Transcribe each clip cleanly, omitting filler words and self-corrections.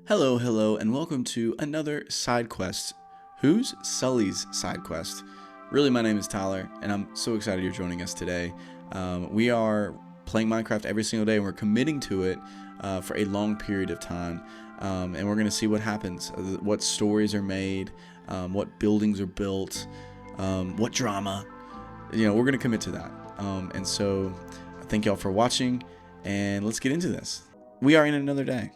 Hello, hello, and welcome to another side quest. Who's Sully's side quest? Really, my name is Tyler, and I'm so excited you're joining us today. We are playing Minecraft every single day, and we're committing to it for a long period of time. And we're going to see what happens, what stories are made, what buildings are built, what drama. We're going to commit to that. And so, thank y'all for watching, and let's get into this. We are in another day.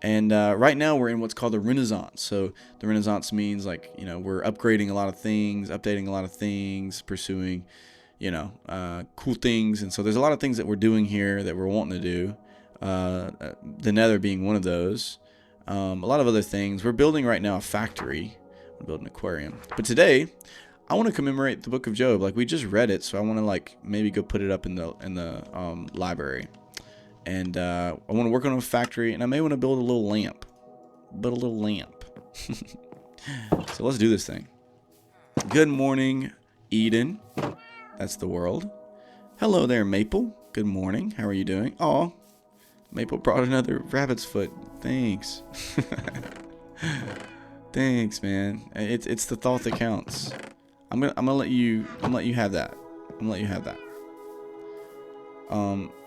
And right now we're in what's called the Renaissance. So the Renaissance means we're upgrading a lot of things, updating a lot of things, pursuing, cool things. And so there's a lot of things that we're doing here that we're wanting to do. The nether being one of those. A lot of other things. We're building right now a factory. We're building an aquarium. But today I want to commemorate the book of Job. Like, we just read it, so I want to maybe go put it up in the library. And I want to work on a factory, and I may want to build a little lamp. So let's do this thing. Good morning, Eden. That's the world. Hello there, Maple. Good morning. How are you doing? Oh, Maple brought another rabbit's foot. Thanks. Thanks, man. It's the thought that counts. I'm gonna let you have that.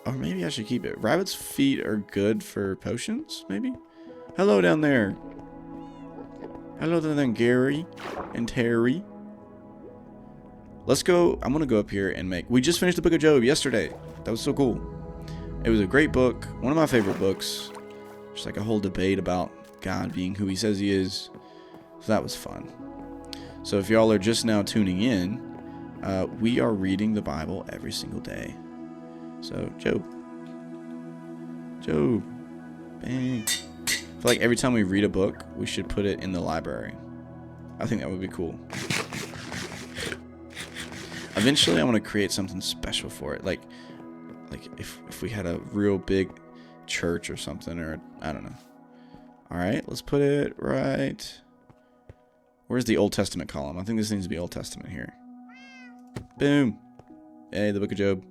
Or maybe I should keep it. Rabbit's feet are good for potions, maybe? Hello down there. Hello down there, Gary and Terry. Let's go. I'm going to go up here and we just finished the book of Job yesterday. That was so cool. It was a great book. One of my favorite books. Just like a whole debate about God being who he says he is. So that was fun. So if y'all are just now tuning in, we are reading the Bible every single day. So, Job. Bang. I feel like every time we read a book, we should put it in the library. I think that would be cool. Eventually, I want to create something special for it. Like if we had a real big church or something, or I don't know. All right, let's put it right. Where's the Old Testament column? I think this needs to be Old Testament here. Boom. Hey, the book of Job.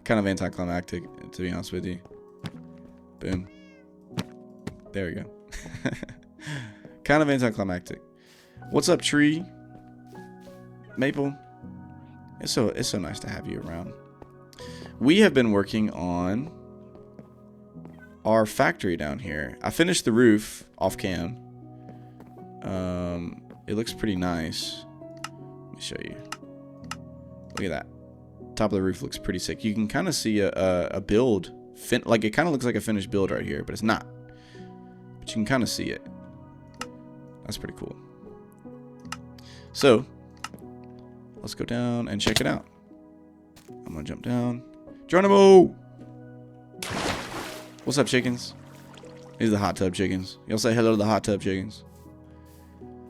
Kind of anticlimactic, to be honest with you. Boom. There we go. Kind of anticlimactic. What's up, tree? Maple? It's so nice to have you around. We have been working on our factory down here. I finished the roof off cam. It looks pretty nice. Let me show you. Look at that. Top of the roof looks pretty sick. You can kind of see a build. It kind of looks like a finished build right here, but it's not. But you can kind of see it. That's pretty cool. So, let's go down and check it out. I'm going to jump down. Geronimo! What's up, chickens? These are the hot tub chickens. Y'all say hello to the hot tub chickens.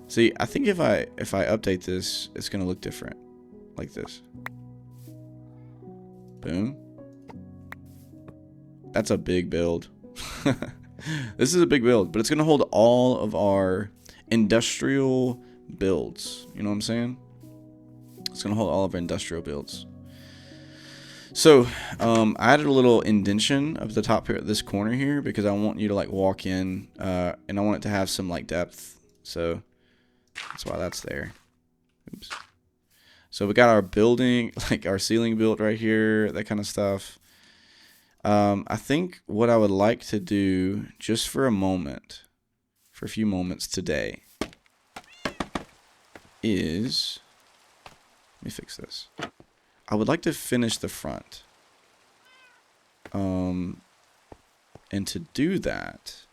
See, I think if I update this, it's going to look different. Like this. Boom. That's a big build. This is a big build, but it's going to hold all of our industrial builds. You know what I'm saying? It's going to hold all of our industrial builds. So, I added a little indentation up at the top here at this corner here because I want you to walk in, and I want it to have some depth. So, that's why that's there. Oops. So we got our building, our ceiling built right here, that kind of stuff. I think what I would like to do just for a few moments today is, let me fix this. I would like to finish the front. And to do that,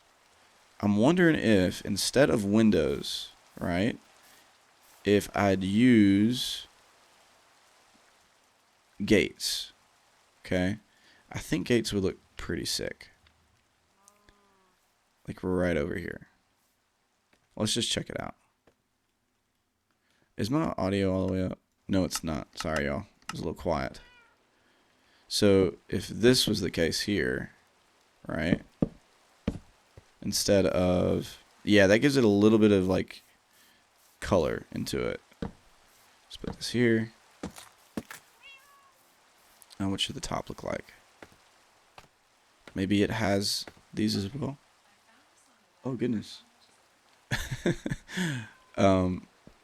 I'm wondering if instead of windows, right, if I'd use gates. Okay, I think gates would look pretty sick. Like right over here. Let's just check it out. Is my audio all the way up? No, it's not. Sorry, y'all. It was a little quiet. So if this was the case here, right? Instead of, yeah, that gives it a little bit of color into it. Let's put this here. Now what should the top look like? Maybe it has these as well. Oh, goodness.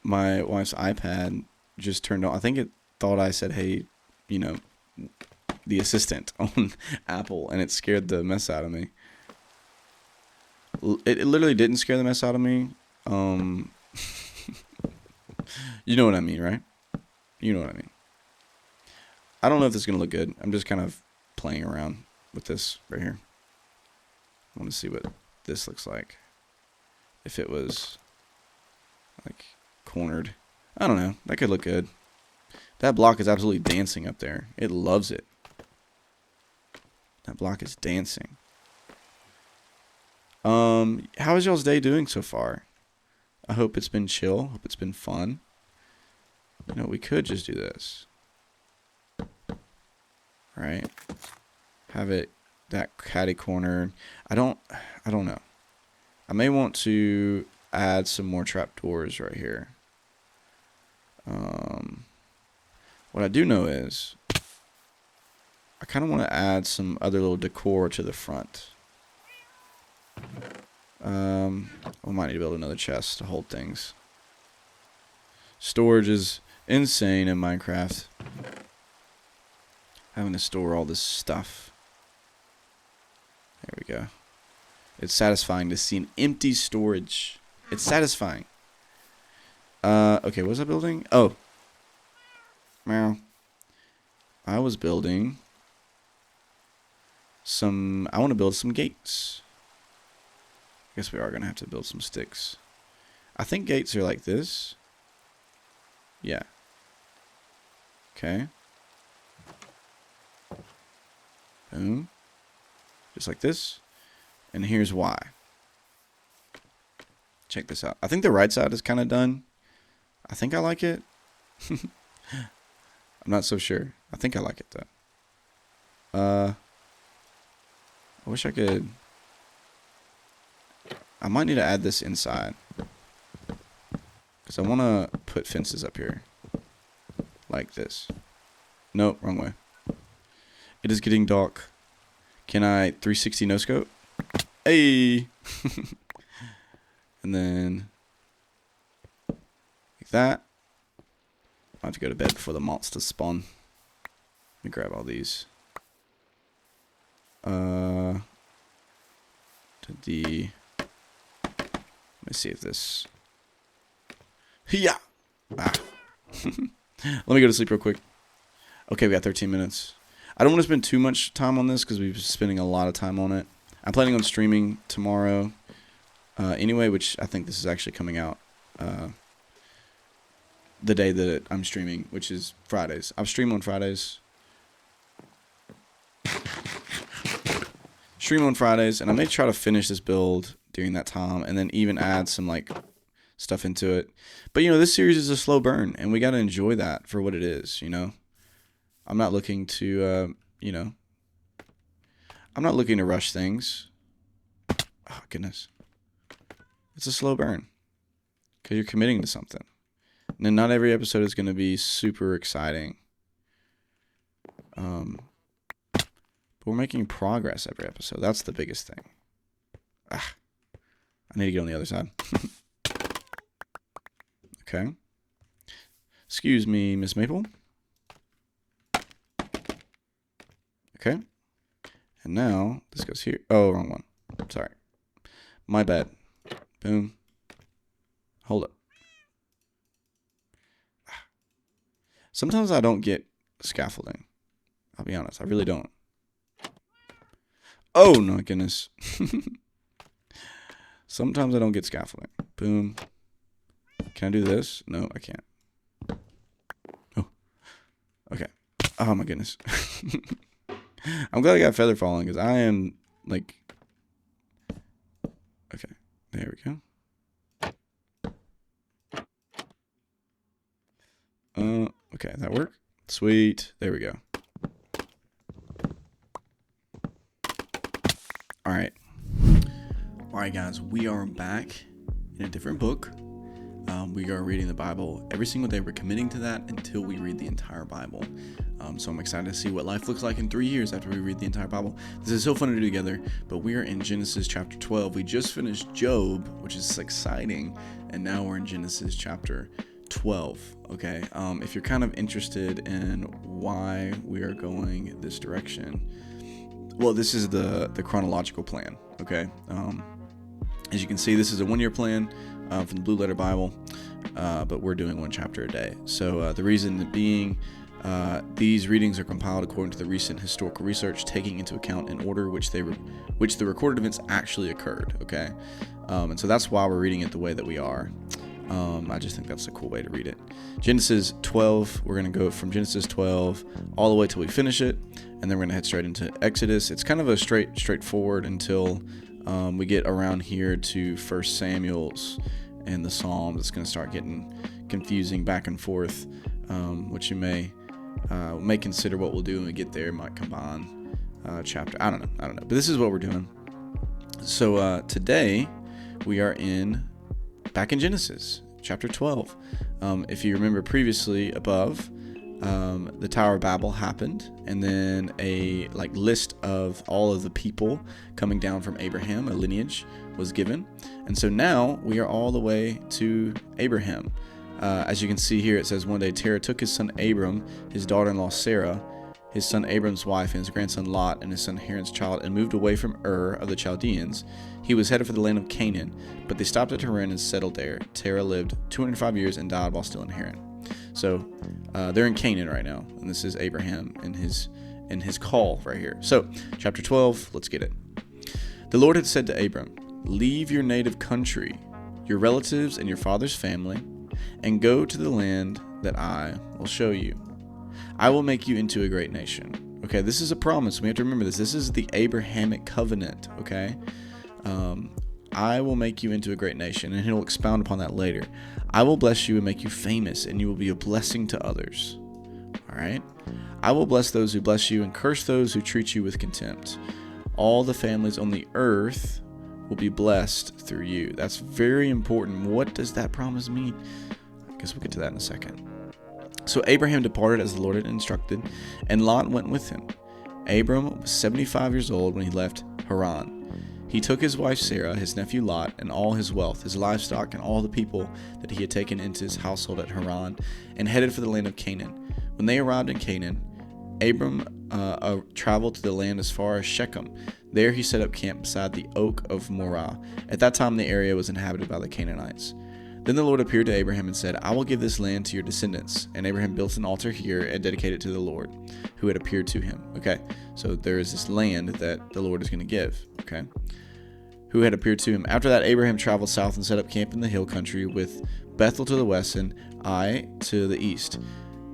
My wife's iPad just turned on. I think it thought I said, hey, you know, the assistant on Apple, and it scared the mess out of me. It literally didn't scare the mess out of me. You know what I mean, right? You know what I mean. I don't know if this is going to look good. I'm just kind of playing around with this right here. I want to see what this looks like. If it was like cornered. I don't know. That could look good. That block is absolutely dancing up there. It loves it. That block is dancing. How is y'all's day doing so far? I hope it's been chill. Hope it's been fun. You know, we could just do this. Right? Have it that catty corner. I don't know. I may want to add some more trapdoors right here. What I do know is I kind of want to add some other little decor to the front. We might need to build another chest to hold things. Storage is insane in Minecraft. Having to store all this stuff. There we go. It's satisfying to see an empty storage. It's satisfying. Okay, what was I building? Oh. Meow. I was building some... I want to build some gates. I guess we are going to have to build some sticks. I think gates are like this. Yeah. Okay. Boom. Just like this. And here's why. Check this out. I think the right side is kind of done. I think I like it. I'm not so sure. I think I like it though. I wish I could... I might need to add this inside. Because I want to put fences up here. Like this. Nope, wrong way. It is getting dark. Can I 360 no scope? Hey! And then... like that. I have to go to bed before the monsters spawn. Let me grab all these. To the... let me see if this... yeah! Ah. Let me go to sleep real quick. Okay, we got 13 minutes. I don't want to spend too much time on this because we've been spending a lot of time on it. I'm planning on streaming tomorrow anyway, which I think this is actually coming out the day that I'm streaming, which is Fridays. I'll stream on Fridays. Stream on Fridays, and I may try to finish this build during that time and then even add some like stuff into it. But you know, this series is a slow burn, and we got to enjoy that for what it is, you know. I'm not looking to you know, I'm not looking to rush things. Oh goodness. It's a slow burn because you're committing to something. And then not every episode is going to be super exciting. But we're making progress every episode. That's the biggest thing. Ah, I need to get on the other side. Okay. Excuse me, Miss Maple. Okay. And now this goes here. Oh, wrong one. Sorry. My bad. Boom. Hold up. Sometimes I don't get scaffolding. I'll be honest. I really don't. Oh, no, goodness. Sometimes I don't get scaffolding. Boom. Can I do this? No, I can't. Oh. Okay. Oh, my goodness. I'm glad I got feather falling because I am, like... okay. There we go. Okay, that work? Sweet. There we go. Alright. Alright, guys. We are back in a different book. We are reading the Bible every single day. We're committing to that until we read the entire Bible. So I'm excited to see what life looks like in 3 years after we read the entire Bible. This is so fun to do together, but we are in Genesis chapter 12. We just finished Job, which is exciting, and now we're in Genesis chapter 12. Okay, if you're kind of interested in why we are going this direction, well, this is the chronological plan. Okay, as you can see, this is a 1-year plan from the Blue Letter Bible, but we're doing 1 chapter a day. So the reason being, these readings are compiled according to the recent historical research, taking into account in order which the recorded events actually occurred. Okay, and so that's why we're reading it the way that we are. I just think that's a cool way to read it. Genesis 12, we're going to go from Genesis 12 all the way till we finish it, and then we're going to head straight into Exodus. It's kind of a straightforward until we get around here to 1 Samuel's and the Psalms. It's going to start getting confusing back and forth, which you may consider what we'll do when we get there. Might combine chapter. I don't know. But this is what we're doing. So today we are back in Genesis chapter 12. If you remember previously above, the Tower of Babel happened, and then a list of all of the people coming down from Abraham, a lineage, was given. And so now we are all the way to Abraham. As you can see here, it says, one day Terah took his son Abram, his daughter-in-law Sarah, his son Abram's wife, and his grandson Lot, and his son Haran's child, and moved away from Ur of the Chaldeans. He was headed for the land of Canaan, but they stopped at Haran and settled there. Terah lived 205 years and died while still in Haran. So they're in Canaan right now, and this is Abraham and his call right here. So chapter 12, let's get it. The Lord had said to Abram, "Leave your native country, your relatives and your father's family, and go to the land that I will show you. I will make you into a great nation." Okay, this is a promise. We have to remember this. This is the Abrahamic covenant, okay? I will make you into a great nation, and he'll expound upon that later. I will bless you and make you famous, and you will be a blessing to others. All right? I will bless those who bless you and curse those who treat you with contempt. All the families on the earth will be blessed through you. That's very important. What does that promise mean? I guess we'll get to that in a second. So Abraham departed as the Lord had instructed, and Lot went with him. Abram was 75 years old when he left Haran. He took his wife Sarah, his nephew Lot, and all his wealth, his livestock, and all the people that he had taken into his household at Haran, and headed for the land of Canaan. When they arrived in Canaan, Abram traveled to the land as far as Shechem. There he set up camp beside the oak of Morah. At that time the area was inhabited by the Canaanites. Then the Lord appeared to Abraham and said, "I will give this land to your descendants." And Abraham built an altar here and dedicated it to the Lord, who had appeared to him. Okay, so there is this land that the Lord is going to give, okay, who had appeared to him. After that, Abraham traveled south and set up camp in the hill country with Bethel to the west and Ai to the east.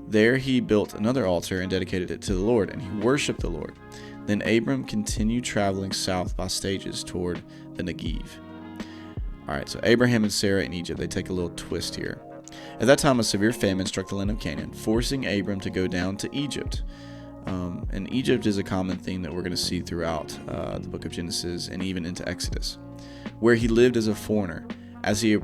There he built another altar and dedicated it to the Lord, and he worshipped the Lord. Then Abram continued traveling south by stages toward the Negev. All right, so Abraham and Sarah in Egypt, they take a little twist here. At that time, a severe famine struck the land of Canaan, forcing Abram to go down to Egypt. And Egypt is a common theme that we're going to see throughout the book of Genesis and even into Exodus, where he lived as a foreigner. As he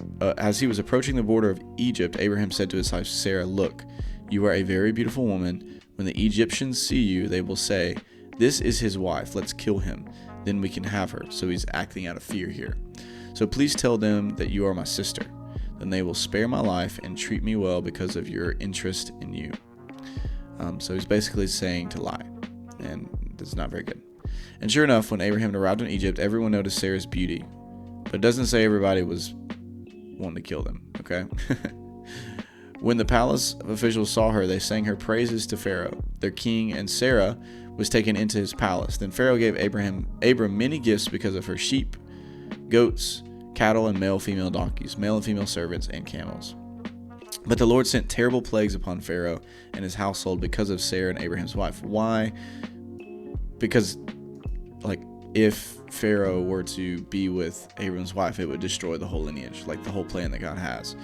was approaching the border of Egypt, Abraham said to his wife Sarah, "Look, you are a very beautiful woman. When the Egyptians see you, they will say, 'This is his wife. Let's kill him. Then we can have her.'" So he's acting out of fear here. "So please tell them that you are my sister. Then they will spare my life and treat me well because of your interest in you." So he's basically saying to lie, and that's not very good. And sure enough, when Abraham arrived in Egypt, everyone noticed Sarah's beauty, but it doesn't say everybody was wanting to kill them, okay? When the palace officials saw her, they sang her praises to Pharaoh, their king, and Sarah was taken into his palace. Then Pharaoh gave Abram many gifts because of her sheep, goats, cattle, and male-female donkeys, male and female servants, and camels. But the Lord sent terrible plagues upon Pharaoh and his household because of Sarah and Abraham's wife. Why? Because, if Pharaoh were to be with Abraham's wife, it would destroy the whole lineage, the whole plan that God has.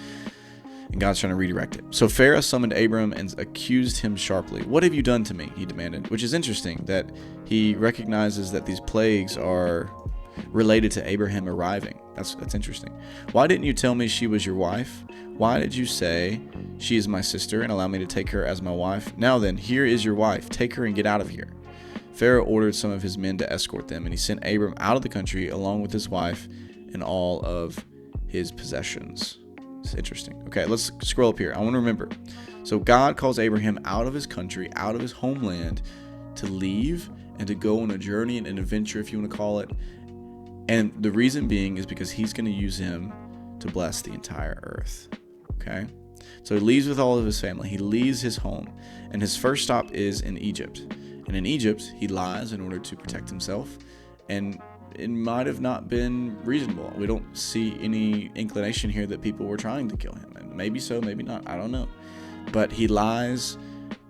And God's trying to redirect it. So Pharaoh summoned Abram and accused him sharply. "What have you done to me?" he demanded, which is interesting that he recognizes that these plagues are related to Abraham arriving. That's interesting. Why didn't you tell me she was your wife? Why did you say she is my sister and allow me to take her as my wife? Now then, here is your wife. Take her and get out of here. Pharaoh ordered some of his men to escort them, and he sent Abram out of the country along with his wife and all of his possessions. It's interesting. Okay, let's scroll up here. I want to remember. So God calls Abraham out of his country, out of his homeland, to leave and to go on a journey and an adventure, if you want to call it. And the reason being is because he's going to use him to bless the entire earth. Okay? So he leaves with all of his family. He leaves his home. And his first stop is in Egypt. And in Egypt, he lies in order to protect himself. And it might have not been reasonable. We don't see any inclination here that people were trying to kill him. And maybe so, maybe not. I don't know. But he lies,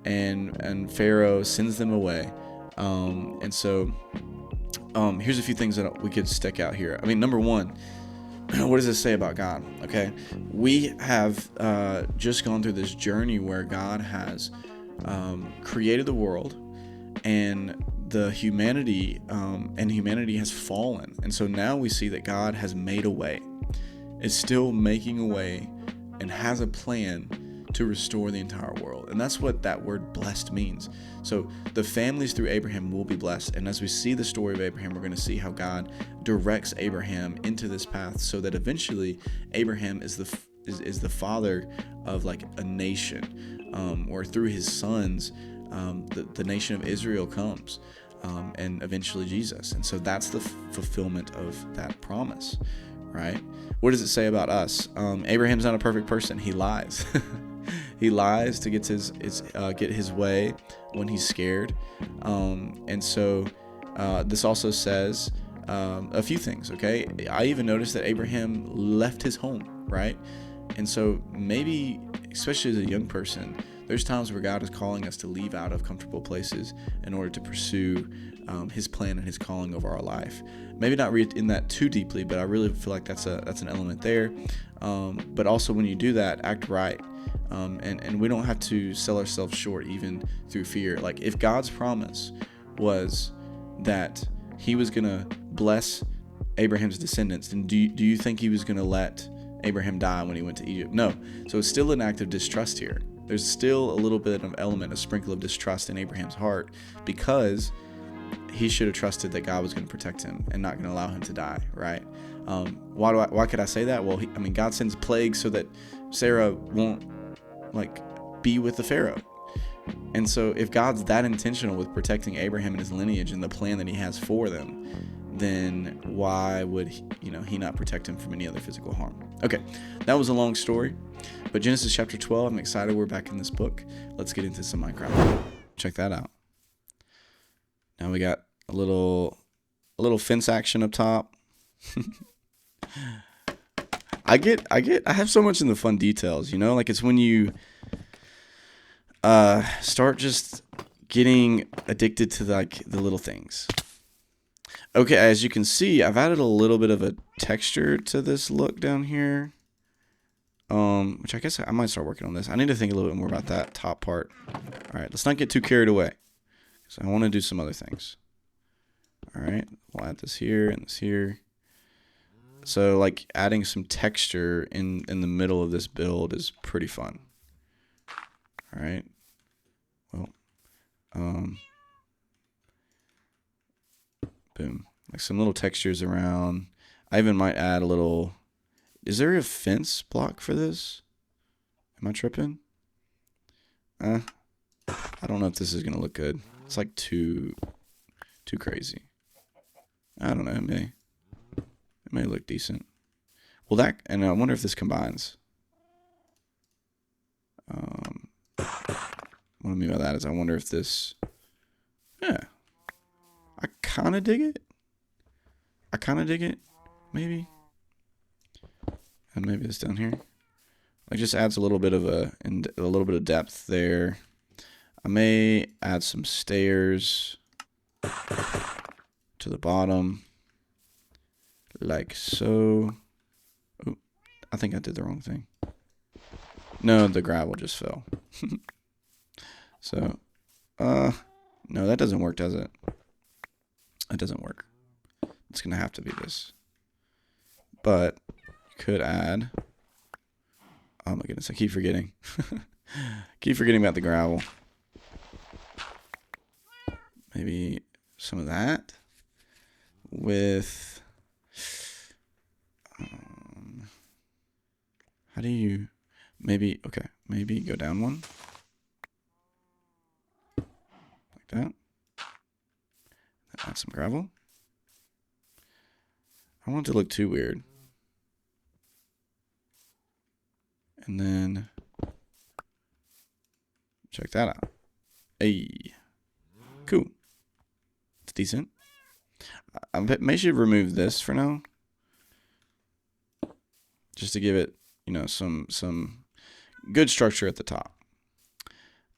and Pharaoh sends them away. And so here's a few things that we could stick out here. I mean, number one, what does this say about God? Okay, we have just gone through this journey where God has created the world, and the humanity has fallen. And so now we see that God has made a way. It's still making a way and has a plan to restore the entire world. And that's what that word blessed means. So the families through Abraham will be blessed. And as we see the story of Abraham, we're going to see how God directs Abraham into this path so that eventually Abraham is the father of like a nation, or through his sons, the nation of Israel comes, and eventually Jesus. And so that's the fulfillment of that promise, right? What does it say about us? Abraham's not a perfect person. He lies. He lies to get his way when he's scared. And so this also says a few things, okay? I even noticed that Abraham left his home, right? And so maybe, especially as a young person, there's times where God is calling us to leave out of comfortable places in order to pursue his plan and his calling over our life. Maybe not read in that too deeply, but I really feel like that's an element there. But also when you do that, act right. And we don't have to sell ourselves short even through fear. Like if God's promise was that he was going to bless Abraham's descendants, then do you think he was going to let Abraham die when he went to Egypt? No. So it's still an act of distrust here. There's still a little bit of element, a sprinkle of distrust in Abraham's heart, because he should have trusted that God was going to protect him and not going to allow him to die, right? Why could I say that? Well, God sends plagues so that Sarah won't be with the Pharaoh. And so if God's that intentional with protecting Abraham and his lineage and the plan that he has for them, then why would he not protect him from any other physical harm? Okay, that was a long story, but Genesis chapter 12, I'm excited we're back in this book. Let's get into some Minecraft. Check that out. Now we got a little fence action up top. I have so much in the fun details, like it's when you start just getting addicted to the little things. Okay, as you can see, I've added a little bit of a texture to this look down here, which I guess I might start working on this. I need to think a little bit more about that top part. All right, let's not get too carried away, because I want to do some other things. All right, we'll add this here and this here. So adding some texture in the middle of this build is pretty fun. All right, well, boom, some little textures around. I even might add a little, is there a fence block for this? Am I tripping? I don't know if this is going to look good. It's too crazy. I don't know, it may look decent. Well, and I wonder if this combines. What I mean by that is I wonder if this, I kind of dig it. Maybe. And maybe this down here. Just adds a little bit of depth there. I may add some stairs to the bottom, like so. Ooh, I think I did the wrong thing. No, the gravel just fell. So, no, that doesn't work, does it? That doesn't work. it's going to have to be this. But you could add, oh my goodness, I keep forgetting. Keep forgetting about the gravel. Maybe some of that with, how do you, maybe, okay, maybe go down one. Like that. Add some gravel. I don't want it to look too weird. And then check that out. Hey, cool. It's decent. I may should remove this for now, just to give it, you know, some good structure at the top.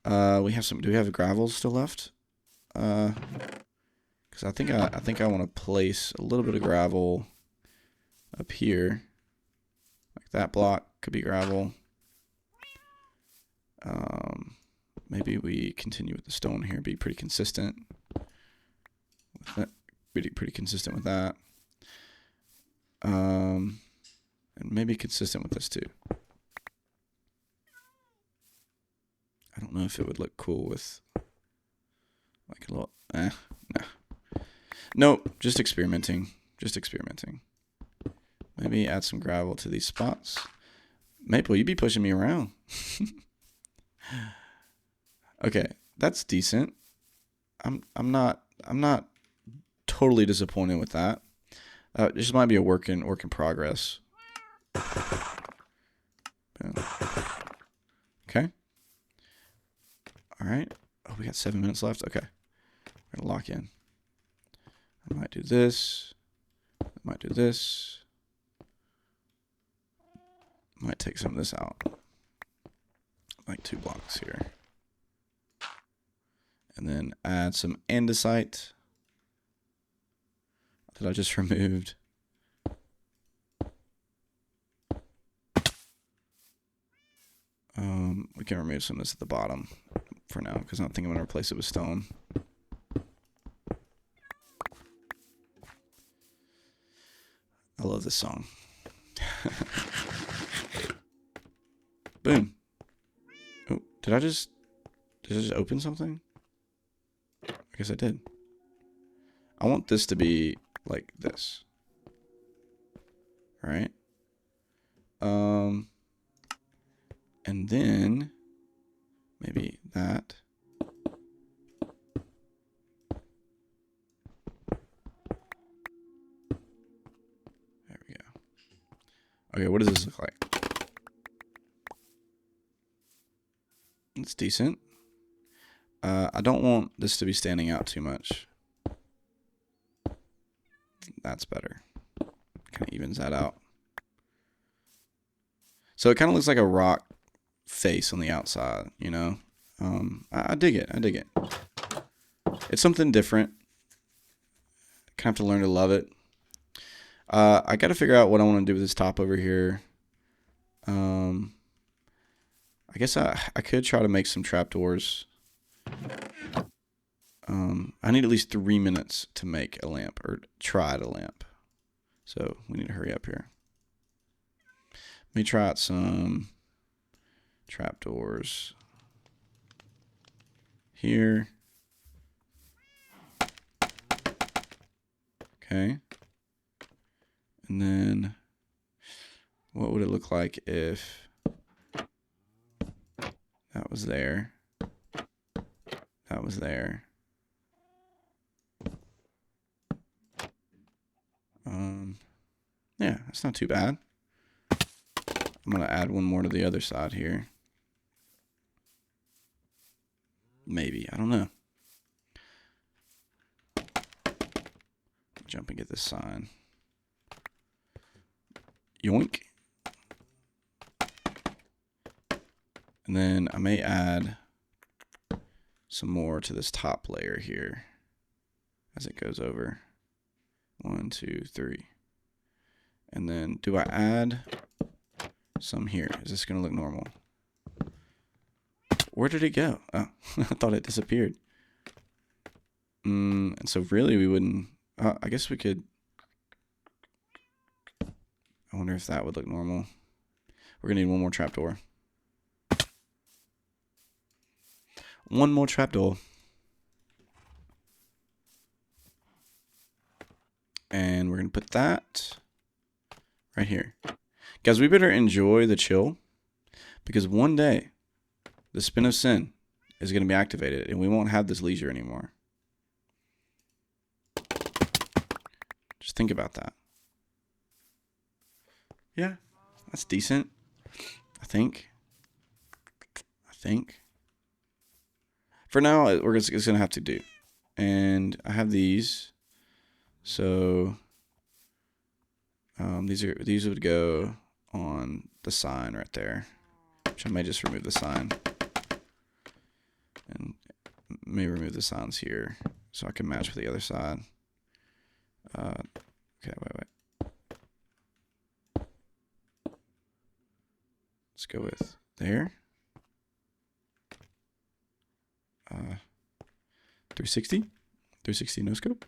We have some. Do we have gravel still left? Because I think I want to place a little bit of gravel up here, like that block could be gravel. Maybe we continue with the stone here, be pretty consistent with that, pretty consistent with that. And maybe consistent with this too. I don't know if it would look cool with like a little, nah. Nope, just experimenting. Maybe add some gravel to these spots. Maple, you be pushing me around. Okay, that's decent. I'm not totally disappointed with that. This might be a work in progress. Okay. All right. Oh, we got 7 minutes left. Okay. We're gonna lock in. I might do this. I might do this. Might take some of this out. Like 2 blocks here. And then add some andesite that I just removed. We can remove some of this at the bottom for now, because I don't think I'm going to replace it with stone. I love this song. Boom. Oh, did I just open something? I guess I did. I want this to be like this. Right? And then maybe that. There we go. Okay, what does this look like? It's decent. I don't want this to be standing out too much. That's better. Kind of evens that out. So it kind of looks like a rock face on the outside, you know? I dig it. It's something different. Kind of have to learn to love it. I got to figure out what I want to do with this top over here. I guess I could try to make some trapdoors. I need at least 3 minutes to make a lamp, or try a lamp. So we need to hurry up here. Let me try out some trapdoors here. Okay. And then what would it look like if that was there? That was there. Yeah, that's not too bad. I'm going to add one more to the other side here. Maybe. I don't know. Jump and get this sign. Yoink. And then I may add some more to this top layer here as it goes over. 1, 2, 3. And then do I add some here? Is this going to look normal? Where did it go? Oh, I thought it disappeared. And so really we wouldn't, I guess we could wonder if that would look normal. We're going to need one more trapdoor. One more trapdoor. And we're going to put that right here. Guys, we better enjoy the chill, because one day the spin of sin is going to be activated and we won't have this leisure anymore. Just think about that. Yeah, that's decent. I think. For now, it's going to have to do. And I have these. So these would go on the sign right there. Which I may just remove the sign. And may remove the signs here so I can match with the other side. Okay, wait. Let's go with there. 360? 360 no scope?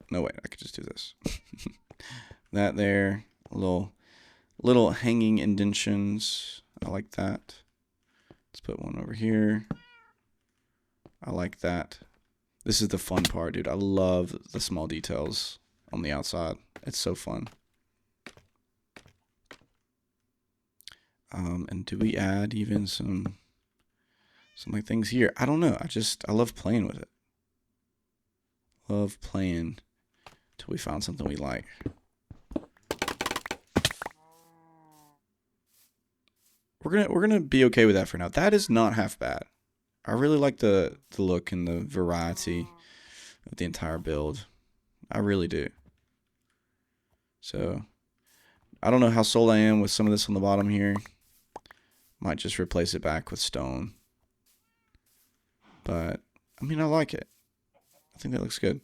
No, wait, I could just do this. That there. Little hanging indentions. I like that. Let's put one over here. I like that. This is the fun part, dude. I love the small details on the outside. It's so fun. And do we add even some like things here? I don't know. I love playing with it. Love playing till we found something we like. We're gonna be okay with that for now. That is not half bad. I really like the look and the variety of the entire build. I really do. So I don't know how sold I am with some of this on the bottom here. Might just replace it back with stone. But I mean, I like it. I think that looks good.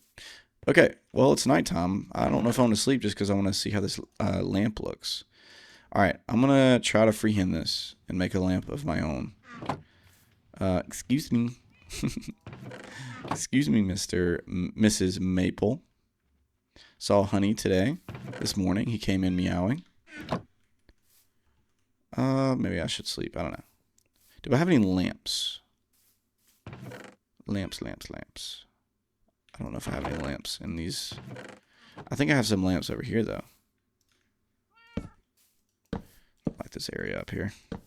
Okay, well, it's nighttime. I don't know if I want to sleep just because I want to see how this lamp looks. All right, I'm going to try to freehand this and make a lamp of my own. Excuse me. Excuse me, Mrs. Maple. Saw Honey this morning. He came in meowing. Maybe I should sleep. I don't know. Do I have any lamps? Lamps. I don't know if I have any lamps in these. I think I have some lamps over here, though. Like this area up here. I'm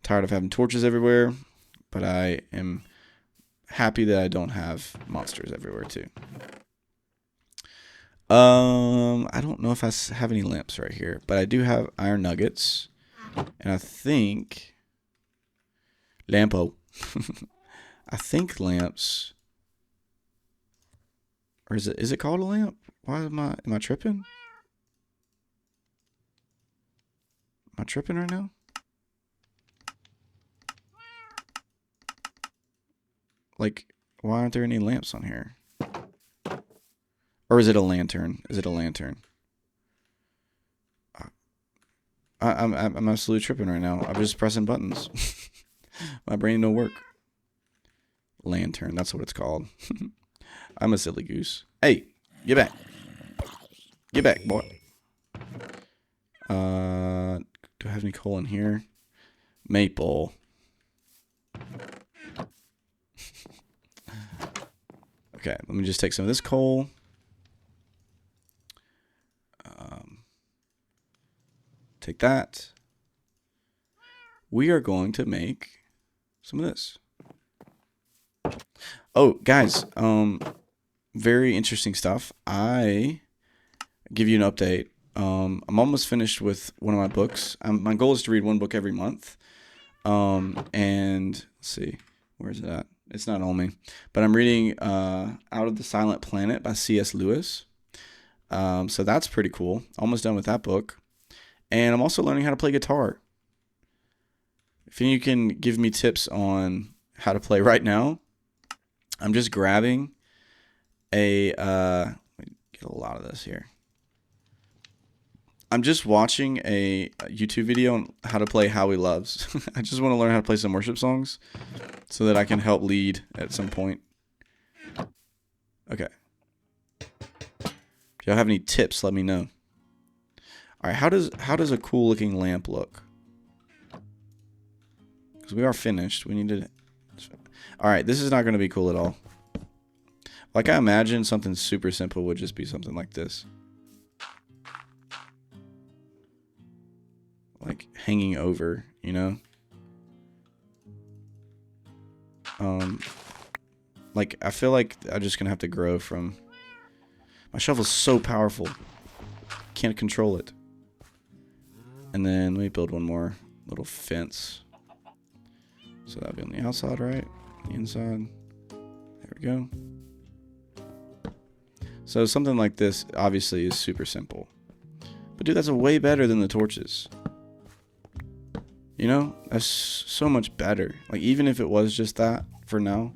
tired of having torches everywhere, but I am happy that I don't have monsters everywhere, too. I don't know if I have any lamps right here, but I do have iron nuggets, and I think Lampo. I think lamps, or is it called a lamp? Why am I tripping? Am I tripping right now? Like, why aren't there any lamps on here? Or is it a lantern? Is it a lantern? I'm absolutely tripping right now. I'm just pressing buttons. My brain don't work. Lantern, that's what it's called. I'm a silly goose. Hey, get back. Get back, boy. Do I have any coal in here? Maple. Okay, let me just take some of this coal. Take that. We are going to make some of this. Oh, guys, very interesting stuff. I give you an update. I'm almost finished with one of my books. My goal is to read one book every month. And let's see, where is it at? It's not on me, but I'm reading Out of the Silent Planet by C.S. Lewis. So that's pretty cool. Almost done with that book. And I'm also learning how to play guitar. If you can give me tips on how to play right now, I'm just grabbing a, let me get a lot of this here. I'm just watching a YouTube video on how to play How He Loves. I just want to learn how to play some worship songs so that I can help lead at some point. Okay. If y'all have any tips, let me know. All right, how does a cool looking lamp look? Because we are finished. We need to. All right, this is not going to be cool at all. Like I imagine something super simple would just be something like this. Like hanging over, you know? Like I feel like I'm just gonna have to grow from. My shovel's so powerful, can't control it. And then let me build one more little fence. So that'll be on the outside, right? The inside. There we go. So something like this obviously is super simple. But dude, that's way better than the torches. You know, that's so much better. Like even if it was just that for now,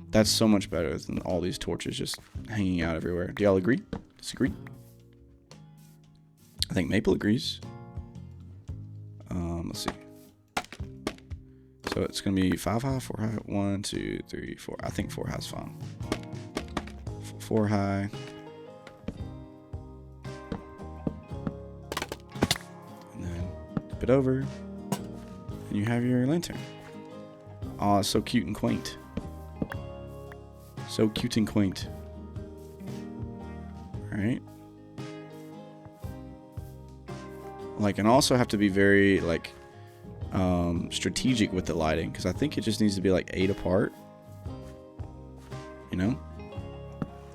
that's so much better than all these torches just hanging out everywhere. Do y'all agree? Disagree? I think Maple agrees. Let's see. So it's gonna be 5 high, 4 high, 1, 2, 3, 4. I think 4 high is fine. 4 high. And then tip it over. And you have your lantern. Aw, it's so cute and quaint. So cute and quaint. Alright. Like, and also have to be very, like, strategic with the lighting. Because I think it just needs to be, like, 8 apart. You know?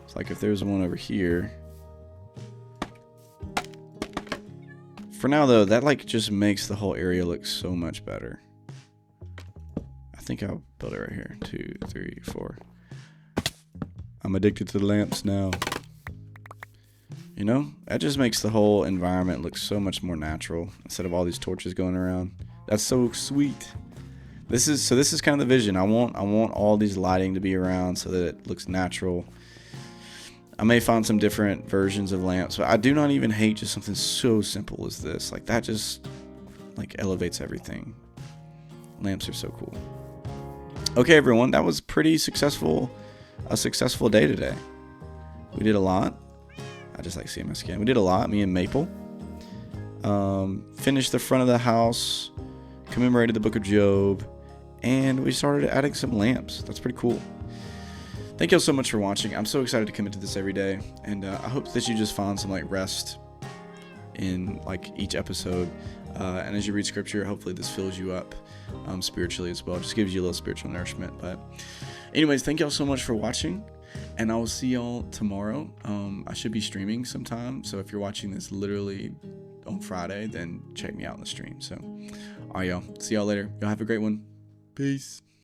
It's like if there's one over here. For now, though, that, like, just makes the whole area look so much better. I think I'll build it right here. 2, 3, 4. I'm addicted to the lamps now. You know, that just makes the whole environment look so much more natural instead of all these torches going around. That's so sweet. This is kind of the vision. I want all these lighting to be around so that it looks natural. I may find some different versions of lamps, but I do not even hate just something so simple as this. Like that just like elevates everything. Lamps are so cool. Okay, everyone, that was pretty successful. A successful day today. We did a lot. I just like seeing my skin. We did a lot, me and Maple. Finished the front of the house, commemorated the book of Job, and we started adding some lamps. That's pretty cool. Thank you all so much for watching. I'm so excited to commit to this every day, and I hope that you just find some like rest in like each episode. And as you read scripture, hopefully this fills you up spiritually as well. Just gives you a little spiritual nourishment. But anyways, thank y'all so much for watching, and I will see y'all tomorrow. I should be streaming sometime, so if you're watching this literally on Friday, then check me out in the stream. So, all right, y'all. See y'all later. Y'all have a great one. Peace.